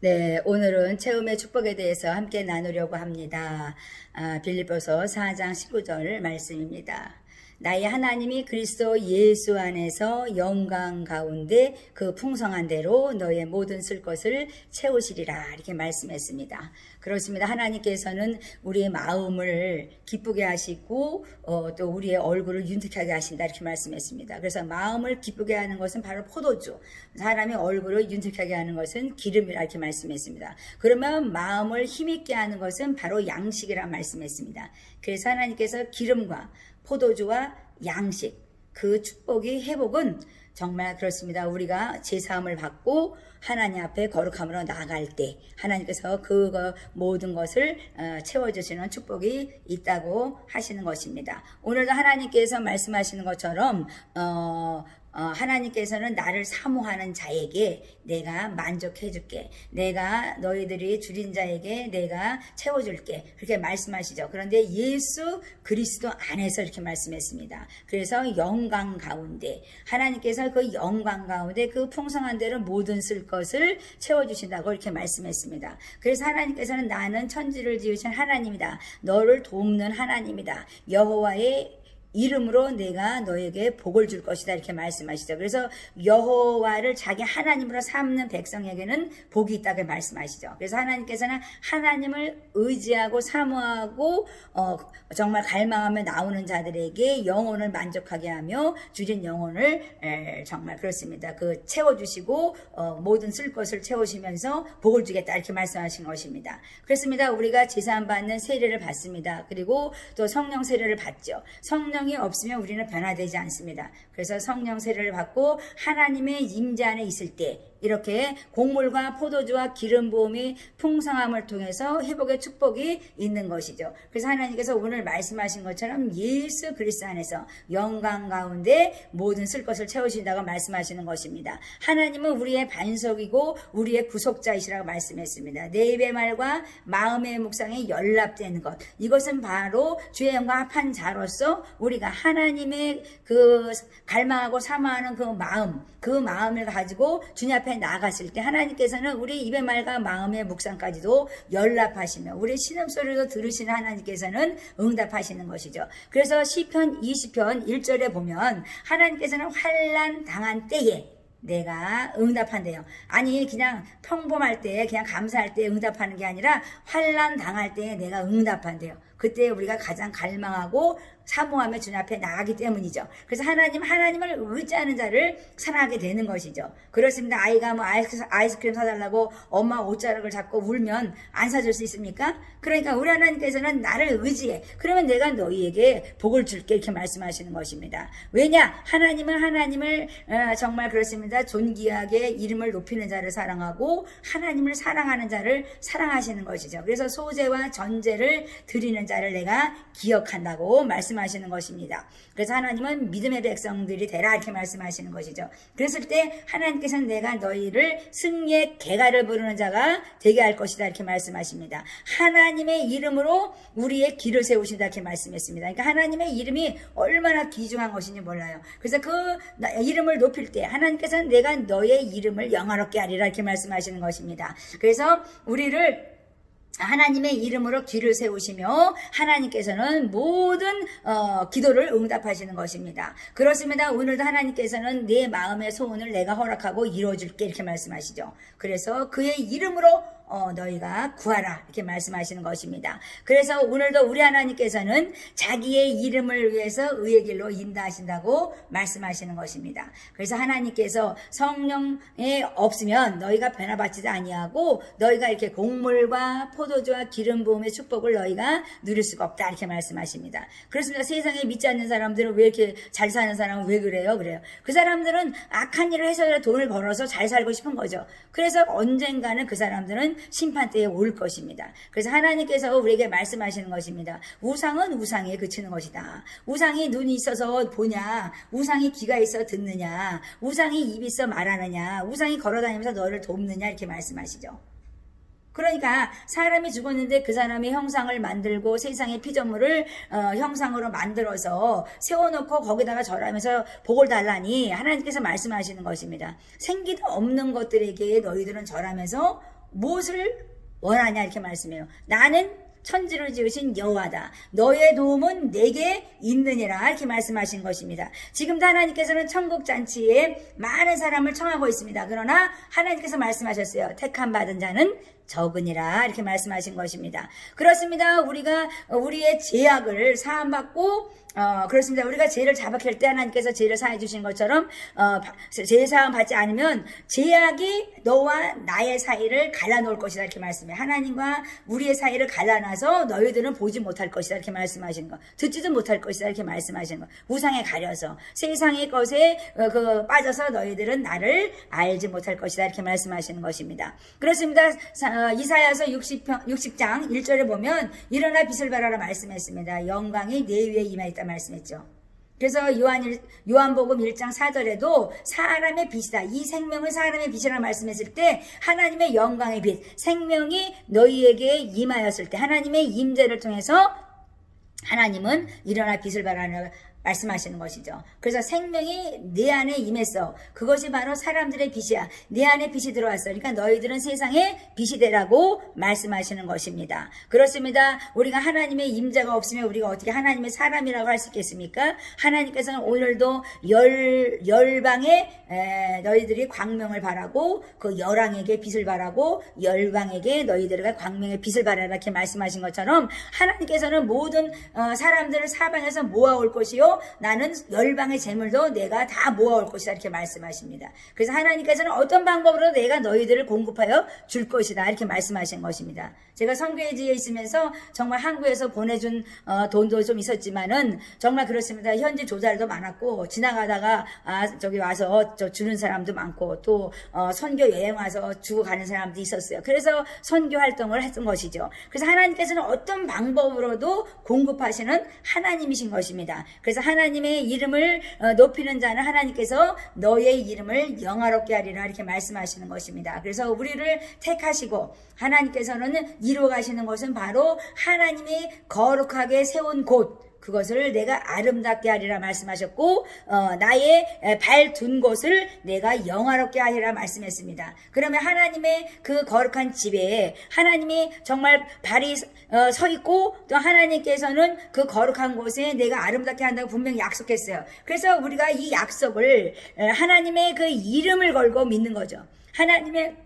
네, 오늘은 체험의 축복에 대해서 함께 나누려고 합니다. 빌립보서 4장 19절 말씀입니다. 나의 하나님이 그리스도 예수 안에서 영광 가운데 그 풍성한 대로 너의 모든 쓸 것을 채우시리라, 이렇게 말씀했습니다. 그렇습니다. 하나님께서는 우리의 마음을 기쁘게 하시고 또 우리의 얼굴을 윤택하게 하신다, 이렇게 말씀했습니다. 그래서 마음을 기쁘게 하는 것은 바로 포도주, 사람의 얼굴을 윤택하게 하는 것은 기름이라, 이렇게 말씀했습니다. 그러면 마음을 힘있게 하는 것은 바로 양식이라 말씀했습니다. 그래서 하나님께서 기름과 포도주와 양식, 그 축복이, 회복은 정말 그렇습니다. 우리가 제사함을 받고 하나님 앞에 거룩함으로 나아갈 때 하나님께서 그 모든 것을 채워주시는 축복이 있다고 하시는 것입니다. 오늘도 하나님께서 말씀하시는 것처럼 하나님께서는 나를 사모하는 자에게 내가 만족해 줄게, 내가 너희들이 줄인 자에게 내가 채워줄게, 그렇게 말씀하시죠. 그런데 예수 그리스도 안에서 이렇게 말씀했습니다. 그래서 영광 가운데, 하나님께서 그 영광 가운데 그 풍성한 대로 모든 쓸 것을 채워주신다고 이렇게 말씀했습니다. 그래서 하나님께서는 나는 천지를 지으신 하나님이다, 너를 돕는 하나님이다, 여호와의 이름으로 내가 너에게 복을 줄 것이다, 이렇게 말씀하시죠. 그래서 여호와를 자기 하나님으로 삼는 백성에게는 복이 있다고 말씀하시죠. 그래서 하나님께서는 하나님을 의지하고 사모하고 정말 갈망하며 나오는 자들에게 영혼을 만족하게 하며 주린 영혼을 정말 그렇습니다. 그 채워주시고 모든 쓸 것을 채우시면서 복을 주겠다, 이렇게 말씀하신 것입니다. 그렇습니다. 우리가 제사함 받는 세례를 받습니다. 그리고 또 성령 세례를 받죠. 성령이 없으면 우리는 변화되지 않습니다. 그래서 성령 세례를 받고 하나님의 임재 안에 있을 때 이렇게 곡물과 포도주와 기름 부음이 풍성함을 통해서 회복의 축복이 있는 것이죠. 그래서 하나님께서 오늘 말씀하신 것처럼 예수 그리스도 안에서 영광 가운데 모든 쓸 것을 채우신다고 말씀하시는 것입니다. 하나님은 우리의 반석이고 우리의 구속자이시라고 말씀했습니다. 내 입의 말과 마음의 묵상이 연합되는 것, 이것은 바로 주의 영광 합한 자로서 우리가 하나님의 그 갈망하고 사모하는 그 마음을 가지고 주님 앞에 나아갔을 때 하나님께서는 우리 입의 말과 마음의 묵상까지도 연락하시며 우리 신음소리도 들으시는 하나님께서는 응답하시는 것이죠. 그래서 시편 20편 1절에 보면 하나님께서는 환난 당한 때에 내가 응답한대요. 아니 그냥 평범할 때 그냥 감사할 때 응답하는 게 아니라 환난 당할 때에 내가 응답한대요. 그때 우리가 가장 갈망하고 사모하며 주님 앞에 나가기 때문이죠. 그래서 하나님을 의지하는 자를 사랑하게 되는 것이죠. 그렇습니다. 아이가 뭐 아이스크림 사달라고 엄마 옷자락을 잡고 울면 안 사줄 수 있습니까? 그러니까 우리 하나님께서는 나를 의지해. 그러면 내가 너희에게 복을 줄게, 이렇게 말씀하시는 것입니다. 왜냐? 하나님을 정말 그렇습니다. 존귀하게 이름을 높이는 자를 사랑하고 하나님을 사랑하는 자를 사랑하시는 것이죠. 그래서 소제와 전제를 드리는 자를 내가 기억한다고 말씀하시는 것입니다. 그래서 하나님은 믿음의 백성들이 되라, 이렇게 말씀하시는 것이죠. 그랬을 때 하나님께서는 내가 너희를 승리의 개가를 부르는 자가 되게 할 것이다, 이렇게 말씀하십니다. 하나님의 이름으로 우리의 길을 세우신다, 이렇게 말씀했습니다. 그러니까 하나님의 이름이 얼마나 귀중한 것인지 몰라요. 그래서 그 이름을 높일 때 하나님께서는 내가 너의 이름을 영화롭게 하리라, 이렇게 말씀하시는 것입니다. 그래서 우리를 하나님의 이름으로 길을 세우시며 하나님께서는 모든 기도를 응답하시는 것입니다. 그렇습니다. 오늘도 하나님께서는 내 마음의 소원을 내가 허락하고 이루어줄게, 이렇게 말씀하시죠. 그래서 그의 이름으로 너희가 구하라, 이렇게 말씀하시는 것입니다. 그래서 오늘도 우리 하나님께서는 자기의 이름을 위해서 의의 길로 인도하신다고 말씀하시는 것입니다. 그래서 하나님께서 성령이 없으면 너희가 변화받지도 아니하고 너희가 이렇게 곡물과 포도주와 기름 부음의 축복을 너희가 누릴 수가 없다, 이렇게 말씀하십니다. 그렇습니다. 세상에 믿지 않는 사람들은 왜 이렇게 잘 사는 사람은 왜 그래요? 그 사람들은 악한 일을 해서 돈을 벌어서 잘 살고 싶은 거죠. 그래서 언젠가는 그 사람들은 심판대에 올 것입니다. 그래서 하나님께서 우리에게 말씀하시는 것입니다. 우상은 우상에 그치는 것이다. 우상이 눈이 있어서 보냐, 우상이 귀가 있어 듣느냐, 우상이 입이 있어 말하느냐, 우상이 걸어다니면서 너를 돕느냐, 이렇게 말씀하시죠. 그러니까 사람이 죽었는데 그 사람의 형상을 만들고 세상의 피조물을 형상으로 만들어서 세워놓고 거기다가 절하면서 복을 달라니 하나님께서 말씀하시는 것입니다. 생기도 없는 것들에게 너희들은 절하면서 무엇을 원하냐 이렇게 말씀해요. 나는 천지를 지으신 여호와다. 너의 도움은 내게 있느니라 이렇게 말씀하신 것입니다. 지금도 하나님께서는 천국잔치에 많은 사람을 청하고 있습니다. 그러나 하나님께서 말씀하셨어요. 택함 받은 자는 적으니라 이렇게 말씀하신 것입니다. 그렇습니다. 우리가 우리의 죄악을 사함받고 그렇습니다. 우리가 죄를 자박할 때 하나님께서 죄를 사해 주신 것처럼 죄 사함 받지 않으면 죄악이 너와 나의 사이를 갈라놓을 것이다 이렇게 말씀해요. 하나님과 우리의 사이를 갈라놔서 너희들은 보지 못할 것이다 이렇게 말씀하신 거, 듣지도 못할 것이다 이렇게 말씀하신 거, 우상에 가려서 세상의 것에 빠져서 너희들은 나를 알지 못할 것이다 이렇게 말씀하시는 것입니다. 그렇습니다. 이사야서 60장 1절에 보면 일어나 빛을 발하라 말씀했습니다. 영광이 내 위에 임하였다 말씀했죠. 그래서 요한복음 1장 4절에도 사람의 빛이다. 이 생명은 사람의 빛이라고 말씀했을 때 하나님의 영광의 빛, 생명이 너희에게 임하였을 때 하나님의 임재를 통해서 하나님은 일어나 빛을 발하라 말씀하시는 것이죠. 그래서 생명이 내 안에 임했어. 그것이 바로 사람들의 빛이야. 내 안에 빛이 들어왔어. 그러니까 너희들은 세상의 빛이 되라고 말씀하시는 것입니다. 그렇습니다. 우리가 하나님의 임재가 없으면 우리가 어떻게 하나님의 사람이라고 할 수 있겠습니까? 하나님께서는 오늘도 열방에 너희들이 광명을 바라고 그 열왕에게 빛을 바라고 열방에게 너희들과 광명의 빛을 바라라 이렇게 말씀하신 것처럼 하나님께서는 모든 사람들을 사방에서 모아올 것이요 나는 열방의 재물도 내가 다 모아올 것이다 이렇게 말씀하십니다. 그래서 하나님께서는 어떤 방법으로 내가 너희들을 공급하여 줄 것이다 이렇게 말씀하신 것입니다. 제가 선교지에 있으면서 정말 한국에서 보내준 돈도 좀 있었지만은 정말 그렇습니다. 현지 조달도 많았고 지나가다가 저기 와서 주는 사람도 많고 또 선교 여행 와서 주고 가는 사람도 있었어요. 그래서 선교 활동을 했던 것이죠. 그래서 하나님께서는 어떤 방법으로도 공급하시는 하나님이신 것입니다. 그래서 하나님의 이름을 높이는 자는 하나님께서 너의 이름을 영화롭게 하리라 이렇게 말씀하시는 것입니다. 그래서 우리를 택하시고 하나님께서는 이루어 가시는 것은 바로 하나님이 거룩하게 세운 곳, 그것을 내가 아름답게 하리라 말씀하셨고 나의 발 둔 곳을 내가 영화롭게 하리라 말씀했습니다. 그러면 하나님의 그 거룩한 집에 하나님이 정말 발이 서 있고 또 하나님께서는 그 거룩한 곳에 내가 아름답게 한다고 분명히 약속했어요. 그래서 우리가 이 약속을 하나님의 그 이름을 걸고 믿는 거죠. 하나님의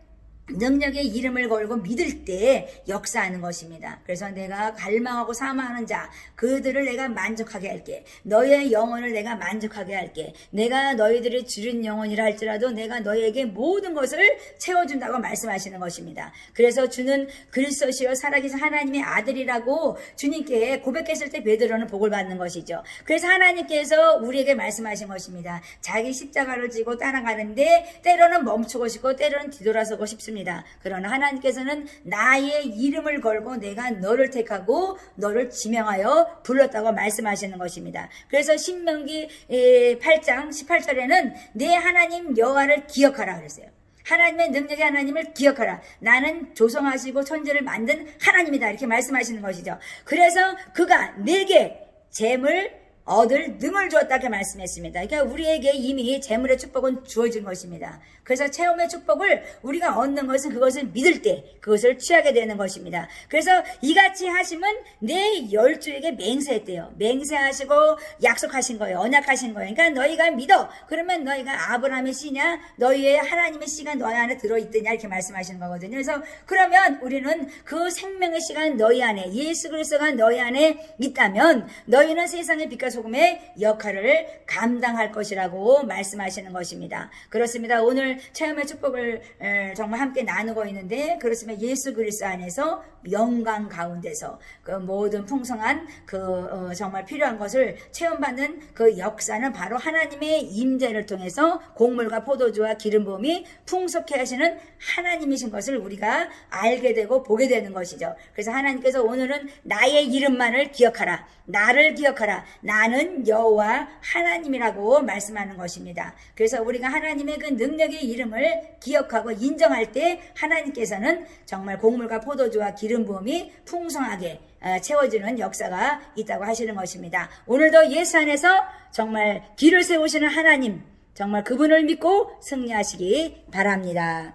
능력의 이름을 걸고 믿을 때 역사하는 것입니다. 그래서 내가 갈망하고 사모하는 자 그들을 내가 만족하게 할게. 너의 영혼을 내가 만족하게 할게. 내가 너희들이 줄인 영혼이라 할지라도 내가 너희에게 모든 것을 채워준다고 말씀하시는 것입니다. 그래서 주는 그리스도시요 살아계신 하나님의 아들이라고 주님께 고백했을 때 베드로는 복을 받는 것이죠. 그래서 하나님께서 우리에게 말씀하신 것입니다. 자기 십자가를 지고 따라가는데 때로는 멈추고 싶고 때로는 뒤돌아서고 싶습니다. 그러나 하나님께서는 나의 이름을 걸고 내가 너를 택하고 너를 지명하여 불렀다고 말씀하시는 것입니다. 그래서 신명기 8장 18절에는 내 하나님 여호와를 기억하라 그랬어요. 하나님의 능력의 하나님을 기억하라. 나는 조성하시고 천지를 만든 하나님이다 이렇게 말씀하시는 것이죠. 그래서 그가 내게 재물 얻을 능을 주었다 이렇게 말씀했습니다. 그러니까 우리에게 이미 재물의 축복은 주어진 것입니다. 그래서 체험의 축복을 우리가 얻는 것은 그것을 믿을 때 그것을 취하게 되는 것입니다. 그래서 이같이 하심은 내 열조에게 맹세했대요. 맹세하시고 약속하신 거예요. 언약하신 거예요. 그러니까 너희가 믿어. 그러면 너희가 아브라함의 씨냐 너희의 하나님의 씨가 너희 안에 들어있더냐 이렇게 말씀하시는 거거든요. 그래서 그러면 우리는 그 생명의 씨가 너희 안에 예수 그리스도가 너희 안에 있다면 너희는 세상의 빛과 소금의 역할을 감당할 것이라고 말씀하시는 것입니다. 그렇습니다. 오늘 체험의 축복을 정말 함께 나누고 있는데 그렇습니다. 예수 그리스도 안에서 영광 가운데서 그 모든 풍성한 그 정말 필요한 것을 체험받는 그 역사는 바로 하나님의 임재를 통해서 곡물과 포도주와 기름 부음이 풍성케 하시는 하나님이신 것을 우리가 알게 되고 보게 되는 것이죠. 그래서 하나님께서 오늘은 나의 이름만을 기억하라. 나를 기억하라. 나는 여호와 하나님이라고 말씀하는 것입니다. 그래서 우리가 하나님의 그 능력의 이름을 기억하고 인정할 때 하나님께서는 정말 곡물과 포도주와 기름 부음이 풍성하게 채워지는 역사가 있다고 하시는 것입니다. 오늘도 예수 안에서 정말 길을 세우시는 하나님, 정말 그분을 믿고 승리하시기 바랍니다.